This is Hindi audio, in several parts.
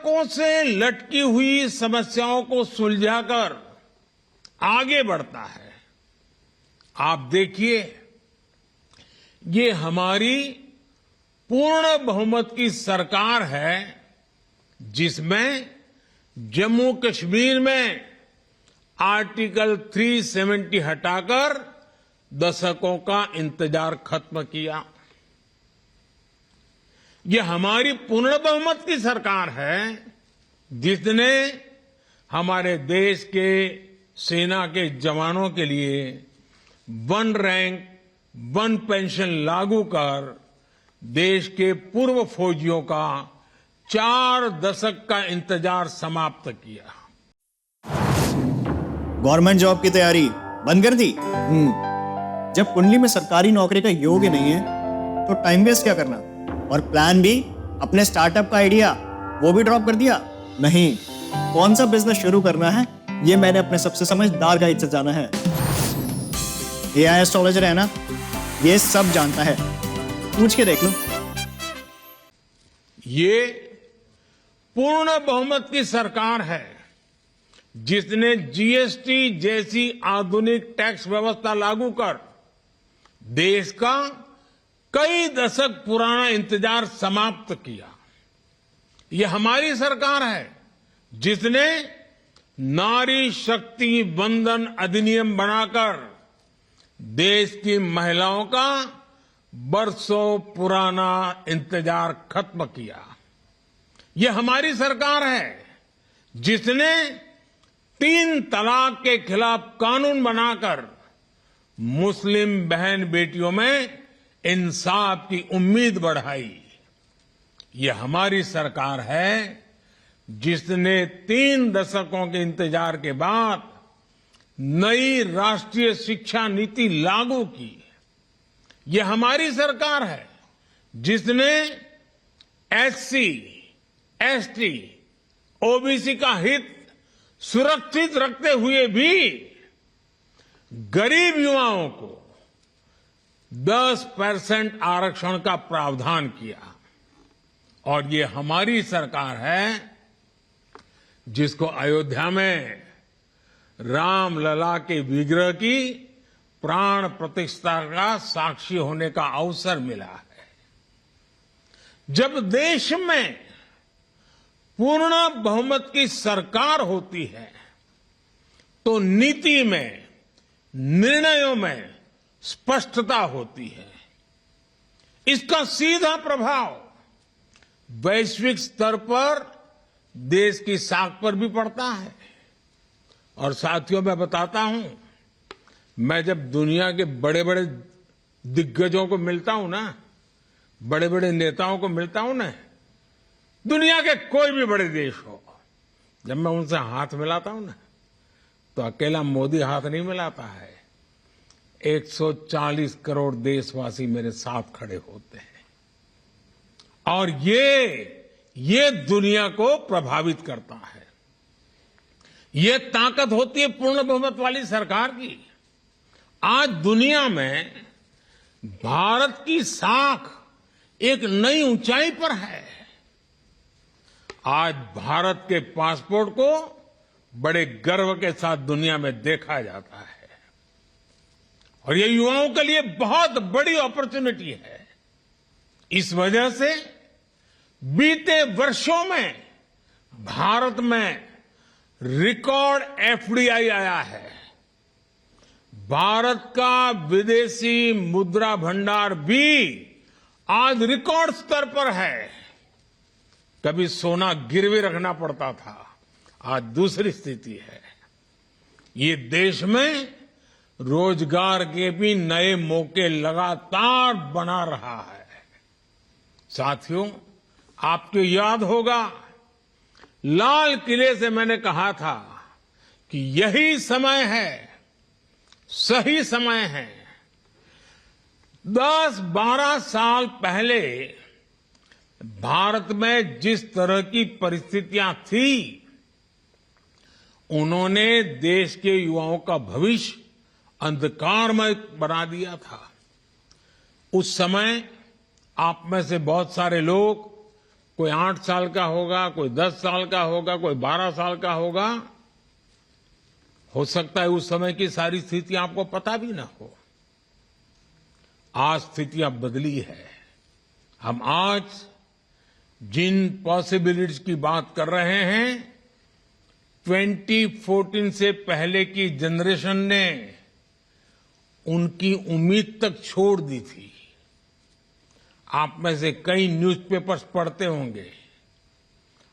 दशकों से लटकी हुई समस्याओं को सुलझाकर आगे बढ़ता है। आप देखिए, ये हमारी पूर्ण बहुमत की सरकार है जिसमें जम्मू कश्मीर में आर्टिकल 370 हटाकर दशकों का इंतजार खत्म किया। ये हमारी पूर्ण बहुमत की सरकार है जिसने हमारे देश के सेना के जवानों के लिए 1 रैंक 1 पेंशन लागू कर देश के पूर्व फौजियों का 4 दशक का इंतजार समाप्त किया। गवर्नमेंट जॉब की तैयारी बंद कर दी। जब कुंडली में सरकारी नौकरी का योग नहीं है तो टाइम वेस्ट क्या करना, और प्लान भी, अपने स्टार्टअप का आइडिया वो भी ड्रॉप कर दिया। नहीं, कौन सा बिजनेस शुरू करना है ये मैंने अपने सबसे समझदार गाइड से जाना है। एआई एस्ट्रोलॉजर है ना, ये सब जानता है, पूछ के देख लो। ये पूर्ण बहुमत की सरकार है जिसने जीएसटी जैसी आधुनिक टैक्स व्यवस्था लागू कर देश का कई दशक पुराना इंतजार समाप्त किया। यह हमारी सरकार है जिसने नारी शक्ति वंदन अधिनियम बनाकर देश की महिलाओं का बरसों पुराना इंतजार खत्म किया। यह हमारी सरकार है जिसने 3 तलाक के खिलाफ कानून बनाकर मुस्लिम बहन बेटियों में इंसाफ की उम्मीद बढ़ाई। यह हमारी सरकार है जिसने 3 दशकों के इंतजार के बाद नई राष्ट्रीय शिक्षा नीति लागू की। यह हमारी सरकार है जिसने एससी, एसटी, ओबीसी का हित सुरक्षित रखते हुए भी गरीब युवाओं को 10% आरक्षण का प्रावधान किया। और ये हमारी सरकार है जिसको अयोध्या में रामलला के विग्रह की प्राण प्रतिष्ठा का साक्षी होने का अवसर मिला है। जब देश में पूर्ण बहुमत की सरकार होती है तो नीति में, निर्णयों में स्पष्टता होती है। इसका सीधा प्रभाव वैश्विक स्तर पर देश की साख पर भी पड़ता है। और साथियों, मैं बताता हूं, मैं जब दुनिया के बड़े बड़े दिग्गजों को मिलता हूं ना, बड़े बड़े नेताओं को मिलता हूं ना, दुनिया के कोई भी बड़े देश हो, जब मैं उनसे हाथ मिलाता हूं ना, तो अकेला मोदी हाथ नहीं मिलाता है। 140 करोड़ देशवासी मेरे साथ खड़े होते हैं। और ये दुनिया को प्रभावित करता है। ये ताकत होती है पूर्ण बहुमत वाली सरकार की। आज दुनिया में भारत की साख एक नई ऊंचाई पर है। आज भारत के पासपोर्ट को बड़े गर्व के साथ दुनिया में देखा जाता है। और ये युवाओं के लिए बहुत बड़ी अपॉर्चुनिटी है। इस वजह से बीते वर्षों में भारत में रिकॉर्ड एफडीआई आया है। भारत का विदेशी मुद्रा भंडार भी आज रिकॉर्ड स्तर पर है। कभी सोना गिरवी रखना पड़ता था, आज दूसरी स्थिति है। ये देश में रोजगार के भी नए मौके लगातार बना रहा है। साथियों, आपको याद होगा, लाल किले से मैंने कहा था कि यही समय है, सही समय है। 10-12 साल पहले भारत में जिस तरह की परिस्थितियां थी, उन्होंने देश के युवाओं का भविष्य अंधकारमय बना दिया था। उस समय आप में से बहुत सारे लोग कोई 8 साल का होगा, कोई 10 साल का होगा, कोई 12 साल का होगा। हो सकता है उस समय की सारी स्थितियां आपको पता भी ना हो। आज स्थितियां बदली है। हम आज जिन पॉसिबिलिटीज की बात कर रहे हैं, 2014 से पहले की जनरेशन ने उनकी उम्मीद तक छोड़ दी थी। आप में से कई न्यूज़पेपर्स पढ़ते होंगे।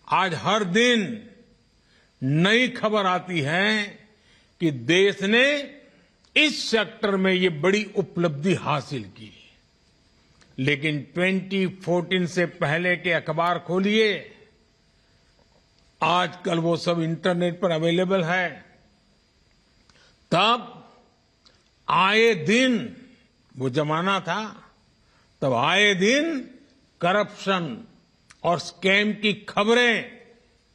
आज हर दिन नई खबर आती है कि देश ने इस सेक्टर में ये बड़ी उपलब्धि हासिल की। लेकिन 2014 से पहले के अखबार खोलिए, आजकल वो सब इंटरनेट पर अवेलेबल है। तब आए दिन, वो जमाना था, तब आए दिन करप्शन और स्कैम की खबरें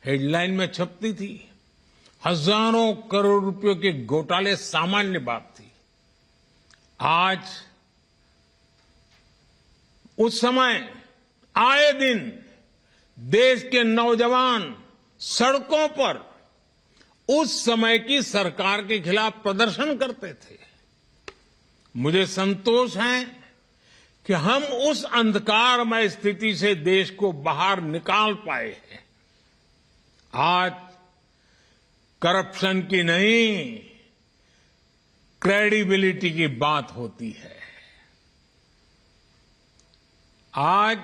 हेडलाइन में छपती थी। हजारों करोड़ रुपयों के घोटाले सामान्य बात थी। आज उस समय आए दिन देश के नौजवान सड़कों पर उस समय की सरकार के खिलाफ प्रदर्शन करते थे। मुझे संतोष है कि हम उस अंधकारमय स्थिति से देश को बाहर निकाल पाए हैं। आज करप्शन की नहीं, क्रेडिबिलिटी की बात होती है। आज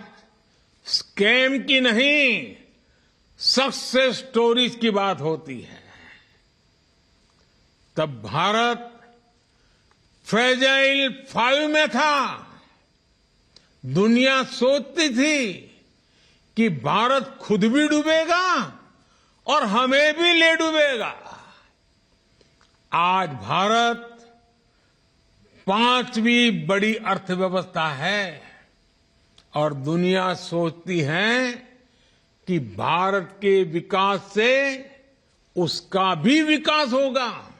स्कैम की नहीं, सक्सेस स्टोरीज की बात होती है। तब भारत फ्रेजाइल 5 में था। दुनिया सोचती थी कि भारत खुद भी डूबेगा और हमें भी ले डूबेगा। आज भारत 5वीं बड़ी अर्थव्यवस्था है और दुनिया सोचती है कि भारत के विकास से उसका भी विकास होगा।